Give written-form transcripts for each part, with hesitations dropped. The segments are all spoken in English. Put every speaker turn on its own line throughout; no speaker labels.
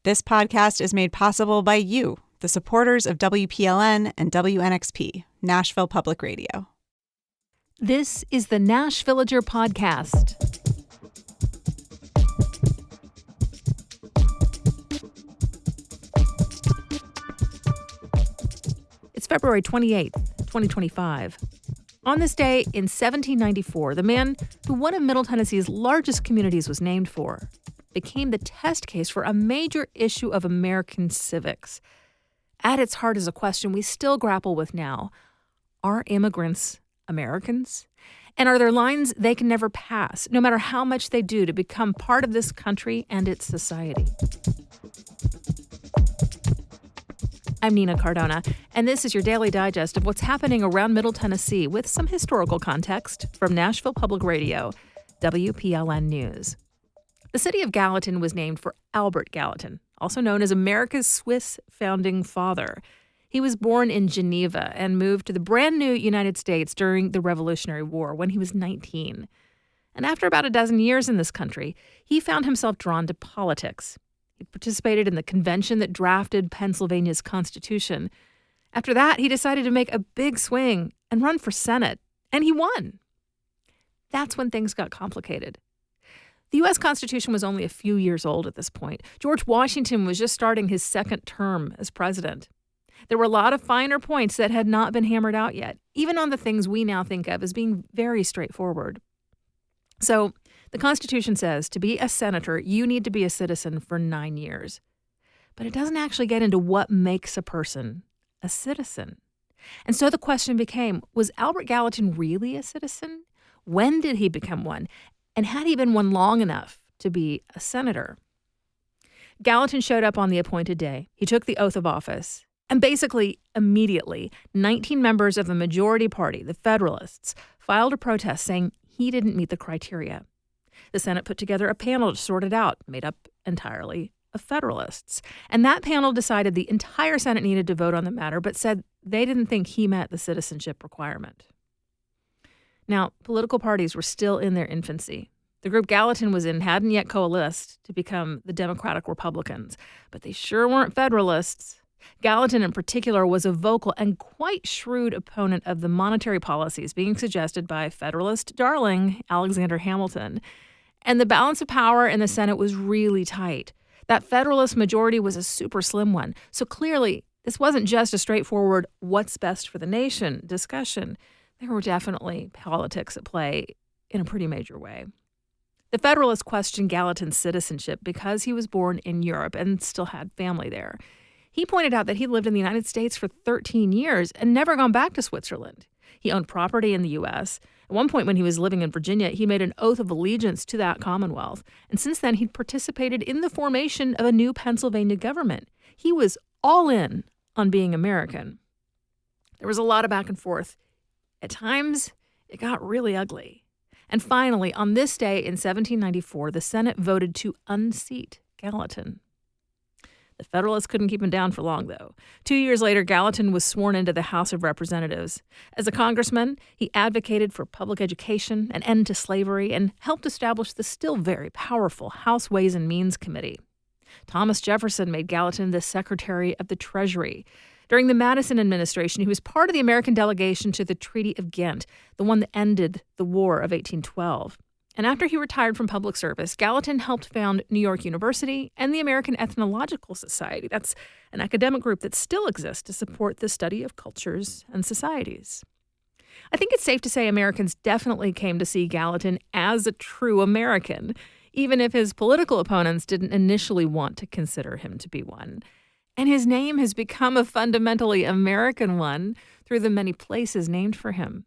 This podcast is made possible by you, the supporters of WPLN and WNXP, Nashville Public Radio.
This is the Nash Villager Podcast. It's February 28th, 2025. On this day in 1794, the man who one of Middle Tennessee's largest communities was named for became the test case for a major issue of American civics. At its heart is a question we still grapple with now. Are immigrants Americans? And are there lines they can never pass, no matter how much they do to become part of this country and its society? I'm Nina Cardona, and this is your daily digest of what's happening around Middle Tennessee with some historical context from Nashville Public Radio, WPLN News. The city of Gallatin was named for Albert Gallatin, also known as America's Swiss founding father. He was born in Geneva and moved to the brand new United States during the Revolutionary War when he was 19. And after about a dozen years in this country, he found himself drawn to politics. He participated in the convention that drafted Pennsylvania's Constitution. After that, he decided to make a big swing and run for Senate, and he won. That's when things got complicated. The U.S. Constitution was only a few years old at this point. George Washington was just starting his second term as president. There were a lot of finer points that had not been hammered out yet, even on the things we now think of as being very straightforward. So, the Constitution says to be a senator, you need to be a citizen for 9 years. But it doesn't actually get into what makes a person a citizen. And so the question became, was Albert Gallatin really a citizen? When did he become one? And had he been one long enough to be a senator? Gallatin showed up on the appointed day. He took the oath of office. And basically, immediately, 19 members of the majority party, the Federalists, filed a protest saying he didn't meet the criteria. The Senate put together a panel to sort it out, made up entirely of Federalists. And that panel decided the entire Senate needed to vote on the matter, but said they didn't think he met the citizenship requirement. Now, political parties were still in their infancy. The group Gallatin was in hadn't yet coalesced to become the Democratic Republicans, but they sure weren't Federalists. Gallatin in particular was a vocal and quite shrewd opponent of the monetary policies being suggested by Federalist darling Alexander Hamilton. And the balance of power in the Senate was really tight. That Federalist majority was a super slim one. So clearly, this wasn't just a straightforward what's best for the nation discussion. There were definitely politics at play in a pretty major way. The Federalists questioned Gallatin's citizenship because he was born in Europe and still had family there. He pointed out that he lived in the United States for 13 years and never gone back to Switzerland. He owned property in the U.S. At one point when he was living in Virginia, he made an oath of allegiance to that Commonwealth. And since then, he'd participated in the formation of a new Pennsylvania government. He was all in on being American. There was a lot of back and forth. At times, it got really ugly. And finally, on this day in 1794, the Senate voted to unseat Gallatin. The Federalists couldn't keep him down for long, though. 2 years later, Gallatin was sworn into the House of Representatives. As a congressman, he advocated for public education, an end to slavery, and helped establish the still very powerful House Ways and Means Committee. Thomas Jefferson made Gallatin the Secretary of the Treasury. During the Madison administration, he was part of the American delegation to the Treaty of Ghent, the one that ended the War of 1812. And after he retired from public service, Gallatin helped found New York University and the American Ethnological Society. That's an academic group that still exists to support the study of cultures and societies. I think it's safe to say Americans definitely came to see Gallatin as a true American, even if his political opponents didn't initially want to consider him to be one. And his name has become a fundamentally American one through the many places named for him.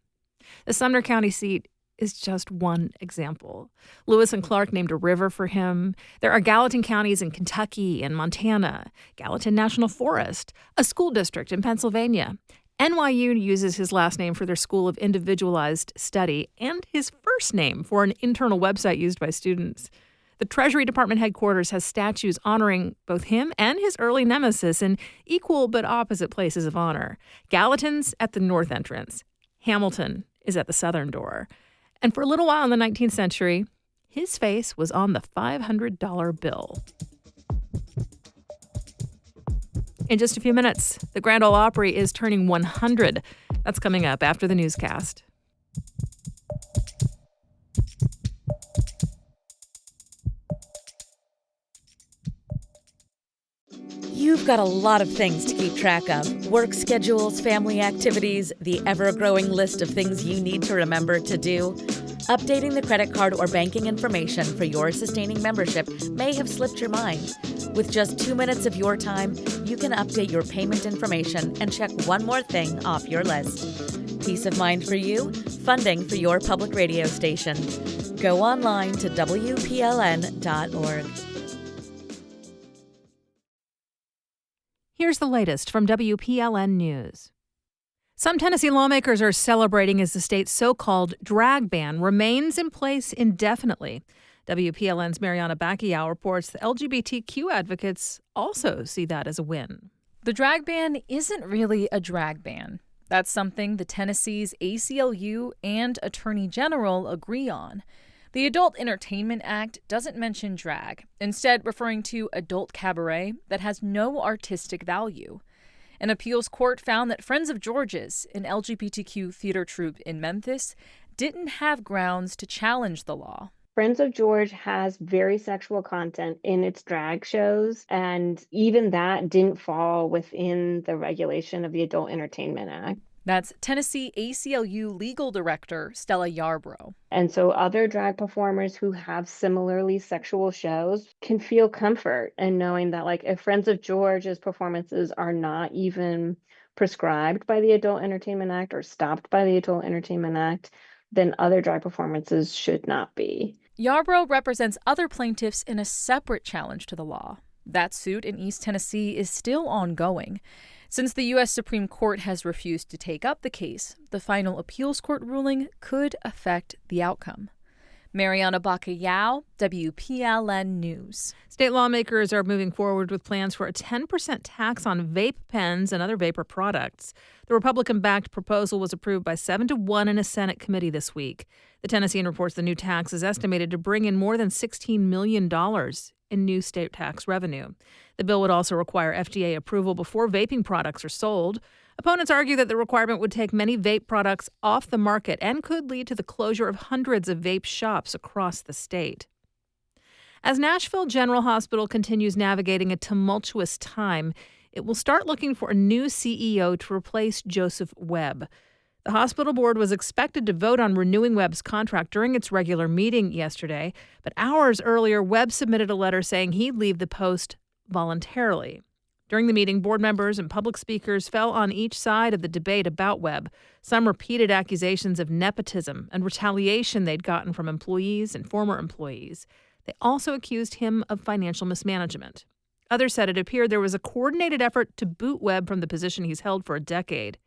The Sumner County seat is just one example. Lewis and Clark named a river for him. There are Gallatin counties in Kentucky and Montana, Gallatin National Forest, a school district in Pennsylvania. NYU uses his last name for their School of Individualized Study and his first name for an internal website used by students. The Treasury Department headquarters has statues honoring both him and his early nemesis in equal but opposite places of honor. Gallatin's at the north entrance. Hamilton is at the southern door. And for a little while in the 19th century, his face was on the $500 bill. In just a few minutes, the Grand Ole Opry is turning 100. That's coming up after the newscast.
You've got a lot of things to keep track of. Work schedules, family activities, the ever-growing list of things you need to remember to do. Updating the credit card or banking information for your sustaining membership may have slipped your mind. With just 2 minutes of your time, you can update your payment information and check one more thing off your list. Peace of mind for you, funding for your public radio station. Go online to WPLN.org.
Here's the latest from WPLN News. Some Tennessee lawmakers are celebrating as the state's so-called drag ban remains in place indefinitely. WPLN's Miriam reports the LGBTQ advocates also see that as a win.
The drag ban isn't really a drag ban. That's something the Tennessee's ACLU and Attorney General agree on. The Adult Entertainment Act doesn't mention drag, instead referring to adult cabaret that has no artistic value. An appeals court found that Friends of George's, an LGBTQ theater troupe in Memphis, didn't have grounds to challenge the law.
Friends of George has very sexual content in its drag shows, and even that didn't fall within the regulation of the Adult Entertainment Act.
That's Tennessee ACLU legal director Stella Yarbrough.
And so other drag performers who have similarly sexual shows can feel comfort in knowing that, like, if Friends of George's performances are not even prescribed by the Adult Entertainment Act or stopped by the Adult Entertainment Act, then other drag performances should not be.
Yarbrough represents other plaintiffs in a separate challenge to the law. That suit in East Tennessee is still ongoing. Since the U.S. Supreme Court has refused to take up the case, the final appeals court ruling could affect the outcome. Mariana Bacallao, WPLN News.
State lawmakers are moving forward with plans for a 10% tax on vape pens and other vapor products. The Republican-backed proposal was approved by 7-1 in a Senate committee this week. The Tennessean reports the new tax is estimated to bring in more than $16 million in new state tax revenue. The bill would also require FDA approval before vaping products are sold. Opponents argue that the requirement would take many vape products off the market and could lead to the closure of hundreds of vape shops across the state. As Nashville General Hospital continues navigating a tumultuous time, it will start looking for a new CEO to replace Joseph Webb. The hospital board was expected to vote on renewing Webb's contract during its regular meeting yesterday, but hours earlier, Webb submitted a letter saying he'd leave the post voluntarily. During the meeting, board members and public speakers fell on each side of the debate about Webb. Some repeated accusations of nepotism and retaliation they'd gotten from employees and former employees. They also accused him of financial mismanagement. Others said it appeared there was a coordinated effort to boot Webb from the position he's held for a decade.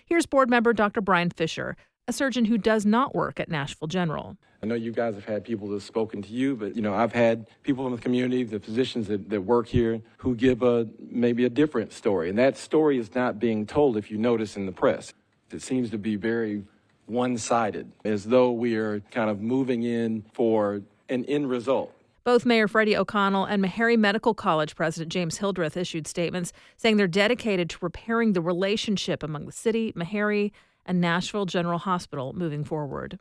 Here's board member Dr. Brian Fisher, a surgeon who does not work at Nashville General.
I know you guys have had people that have spoken to you, but, I've had people in the community, the physicians that work here, who give maybe a different story. And that story is not being told, if you notice, in the press. It seems to be very one-sided, as though we are kind of moving in for an end result.
Both Mayor Freddie O'Connell and Meharry Medical College President James Hildreth issued statements saying they're dedicated to repairing the relationship among the city, Meharry, and Nashville General Hospital moving forward.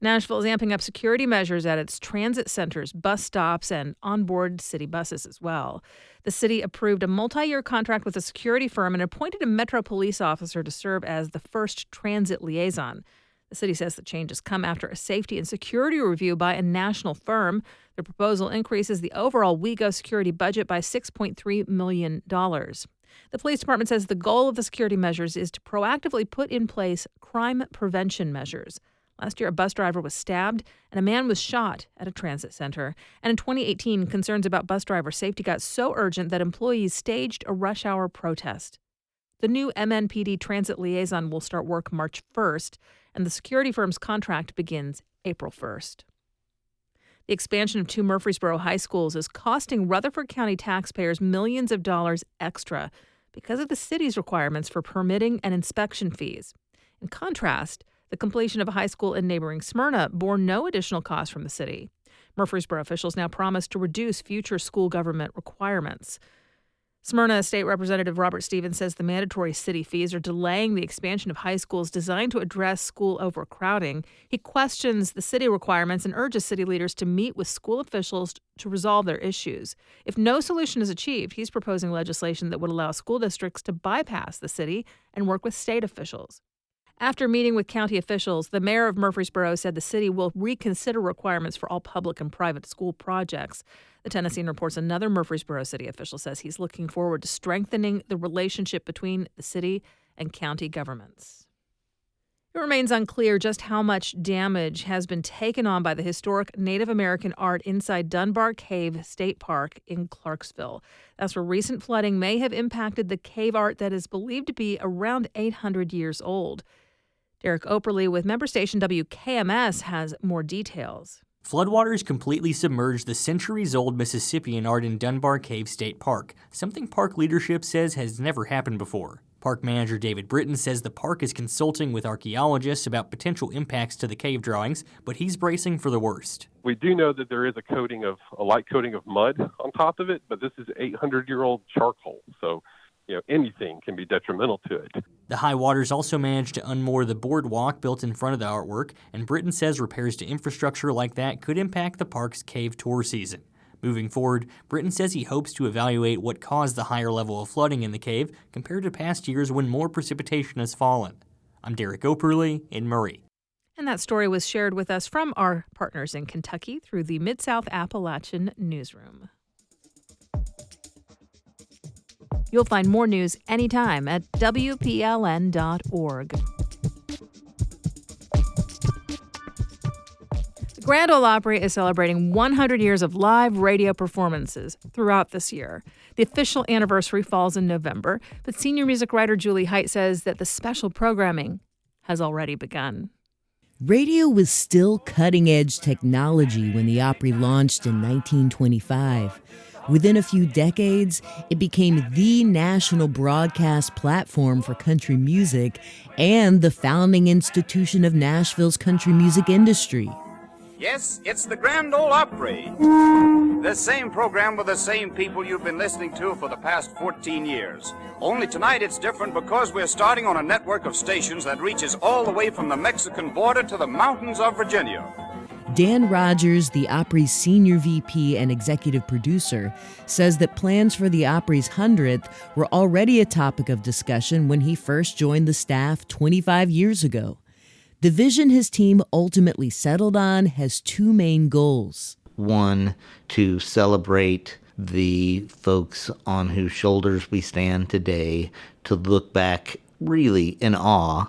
Nashville is amping up security measures at its transit centers, bus stops, and onboard city buses as well. The city approved a multi-year contract with a security firm and appointed a Metro police officer to serve as the first transit liaison. The city says the changes come after a safety and security review by a national firm. The proposal increases the overall WeGo security budget by $6.3 million. The police department says the goal of the security measures is to proactively put in place crime prevention measures. Last year, a bus driver was stabbed and a man was shot at a transit center. And in 2018, concerns about bus driver safety got so urgent that employees staged a rush hour protest. The new MNPD transit liaison will start work March 1st, and the security firm's contract begins April 1st. The expansion of 2 Murfreesboro high schools is costing Rutherford County taxpayers millions of dollars extra because of the city's requirements for permitting and inspection fees. In contrast, the completion of a high school in neighboring Smyrna bore no additional cost from the city. Murfreesboro officials now promise to reduce future school government requirements. Smyrna State Representative Robert Stevens says the mandatory city fees are delaying the expansion of high schools designed to address school overcrowding. He questions the city requirements and urges city leaders to meet with school officials to resolve their issues. If no solution is achieved, he's proposing legislation that would allow school districts to bypass the city and work with state officials. After meeting with county officials, the mayor of Murfreesboro said the city will reconsider requirements for all public and private school projects. The Tennessean reports another Murfreesboro city official says he's looking forward to strengthening the relationship between the city and county governments. It remains unclear just how much damage has been taken on by the historic Native American art inside Dunbar Cave State Park in Clarksville. That's where recent flooding may have impacted the cave art that is believed to be around 800 years old. Derek Operly with member station WKMS has more details.
Floodwaters completely submerged the centuries-old Mississippian art in Dunbar Cave State Park, something park leadership says has never happened before. Park manager David Britton says the park is consulting with archaeologists about potential impacts to the cave drawings, but he's bracing for the worst.
We do know that there is a light coating of mud on top of it, but this is 800-year-old charcoal, so anything can be detrimental to it.
The high waters also managed to unmoor the boardwalk built in front of the artwork, and Britton says repairs to infrastructure like that could impact the park's cave tour season. Moving forward, Britton says he hopes to evaluate what caused the higher level of flooding in the cave compared to past years when more precipitation has fallen. I'm Derek Operly in Murray.
And that story was shared with us from our partners in Kentucky through the Mid-South Appalachian Newsroom. You'll find more news anytime at WPLN.org. The Grand Ole Opry is celebrating 100 years of live radio performances throughout this year. The official anniversary falls in November, but senior music writer Julie Height says that the special programming has already begun.
Radio was still cutting-edge technology when the Opry launched in 1925. Within a few decades, it became the national broadcast platform for country music and the founding institution of Nashville's country music industry.
Yes, it's the Grand Ole Opry. The same program with the same people you've been listening to for the past 14 years. Only tonight it's different because we're starting on a network of stations that reaches all the way from the Mexican border to the mountains of Virginia.
Dan Rogers, the Opry's senior VP and executive producer, says that plans for the Opry's 100th were already a topic of discussion when he first joined the staff 25 years ago. The vision his team ultimately settled on has two main goals.
One, to celebrate the folks on whose shoulders we stand today, to look back really in awe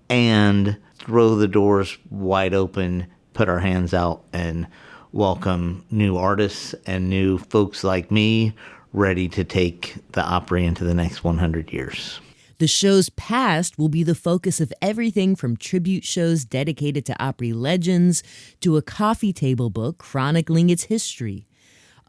and throw the doors wide open, put our hands out and welcome new artists and new folks like me ready to take the Opry into the next 100 years.
The show's past will be the focus of everything from tribute shows dedicated to Opry legends to a coffee table book chronicling its history.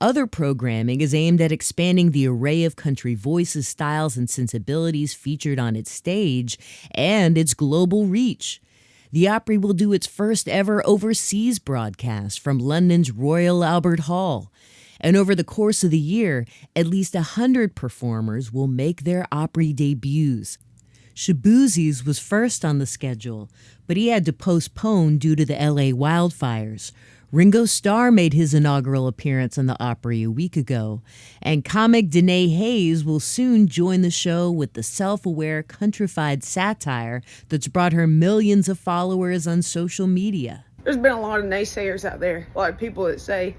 Other programming is aimed at expanding the array of country voices, styles, and sensibilities featured on its stage and its global reach. The Opry will do its first ever overseas broadcast from London's Royal Albert Hall. And over the course of the year, at least 100 performers will make their Opry debuts. Shaboozie's was first on the schedule, but he had to postpone due to the LA wildfires. Ringo Starr made his inaugural appearance on the Opry a week ago, and comic Danae Hayes will soon join the show with the self-aware, countrified satire that's brought her millions of followers on social media.
There's been a lot of naysayers out there, a lot of people that say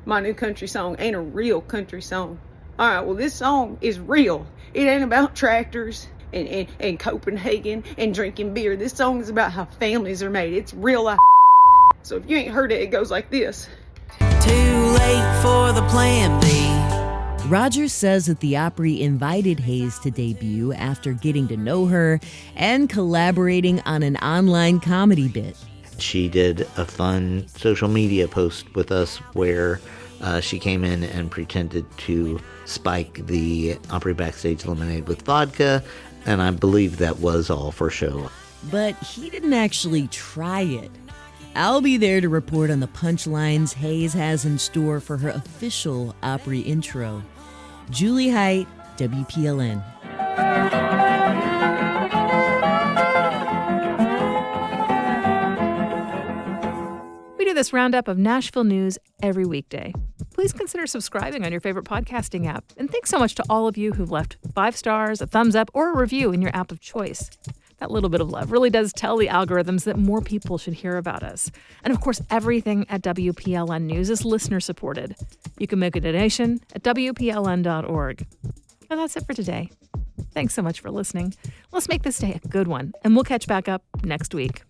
my new country song ain't a real country song. All right, well, this song is real. It ain't about tractors and Copenhagen and drinking beer. This song is about how families are made. It's real life. So if you ain't heard it, it goes like this.
Too late for the plan B.
Rogers says that the Opry invited Hayes to debut after getting to know her and collaborating on an online comedy bit.
She did a fun social media post with us where she came in and pretended to spike the Opry backstage lemonade with vodka, and I believe that was all for show.
But he didn't actually try it. I'll be there to report on the punchlines Hayes has in store for her official Opry intro. Julie Height, WPLN.
We do this roundup of Nashville news every weekday. Please consider subscribing on your favorite podcasting app. And thanks so much to all of you who've left 5 stars, a thumbs up, or a review in your app of choice. That little bit of love really does tell the algorithms that more people should hear about us. And of course, everything at WPLN News is listener supported. You can make a donation at WPLN.org. And that's it for today. Thanks so much for listening. Let's make this day a good one, and we'll catch back up next week.